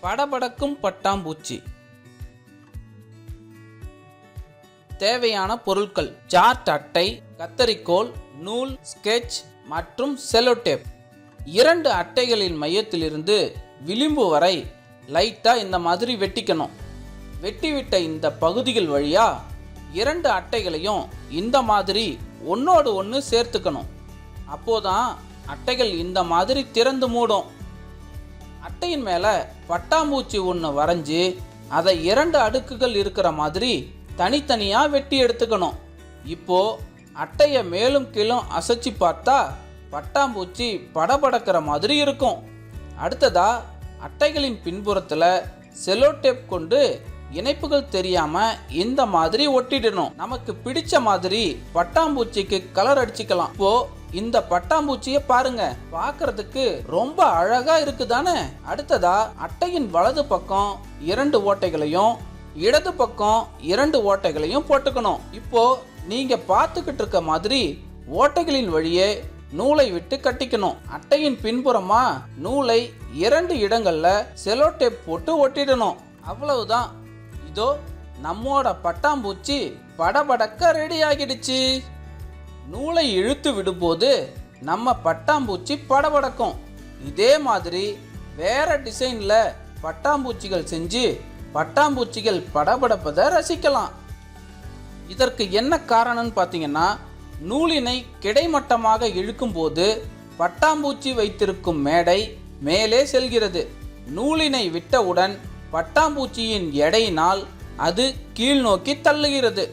படபடக்கும் பட்டாம்பூச்சி. தேவையான பொருட்கள்: சார்ட் அட்டை, கத்தரிக்கோல், நூல், ஸ்கெட்ச் மற்றும் செலோடேப். 2 அட்டைகளின் மையத்திலிருந்து விளிம்பு வரை லைட்டா இந்த மாதிரி வெட்டிக்கணும். வெட்டிவிட்ட இந்த பகுதிகள் வழியா 2 அட்டைகளையும் இந்த மாதிரி ஒன்னோடு ஒன்று சேர்த்துக்கணும். அப்போதான் அட்டைகள் இந்த மாதிரி திறந்து மூடும். அட்டையின் மேல பட்டாம்பூச்சி ஒன்று வரைஞ்சி அதை 2 அடுக்குகள் இருக்கிற மாதிரி தனித்தனியா வெட்டி எடுத்துக்கணும். இப்போ அட்டையை மேலும் கீழும் அசைச்சு பார்த்தா பட்டாம்பூச்சி படபடக்கிற மாதிரி இருக்கும். அடுத்ததா அட்டைகளின் பின்புறத்துல செலோடேப் கொண்டு இணைப்புகள் தெரியாம இந்த மாதிரி ஒட்டிடணும். நமக்கு பிடிச்ச மாதிரி பட்டாம்பூச்சிக்கு கலர் அடிச்சுக்கலாம். இப்போ இந்த பட்டாம்பூச்சியை பாருங்க, பார்க்கிறதுக்கு ரொம்ப அழகா இருக்குதானே. அடுத்ததா அட்டையின் வலது பக்கம் 2 ஓட்டைகளையும் இடது பக்கம் 2 ஓட்டைகளையும் போட்டுக்கணும். இப்போ நீங்க பார்த்துக்கிட்டு இருக்க மாதிரி ஓட்டைகளின் வழியே நூலை விட்டு கட்டிக்கணும். அட்டையின் பின்புறமா நூலை 2 இடங்கள்ல செலோடேப் போட்டு ஒட்டிடணும். அவ்வளவுதான். இதோ நம்மோட பட்டாம்பூச்சி படபடக்க ரெடி ஆகிடுச்சு. நூலை இழுத்து விடும்போது நம்ம பட்டாம்பூச்சி படபடக்கும். இதே மாதிரி வேற டிசைன்ல பட்டாம்பூச்சிகள் செஞ்சு பட்டாம்பூச்சிகள் படபடப்பதை ரசிக்கலாம். இதற்கு என்ன காரணம்னு பார்த்தீங்கன்னா, நூலினை கிடைமட்டமாக இழுக்கும் போது பட்டாம்பூச்சி வைத்திருக்கும் மேடை மேலே செல்கிறது. நூலினை விட்டவுடன் பட்டாம்பூச்சியின் எடையினால் அது கீழ் நோக்கி தள்ளுகிறது.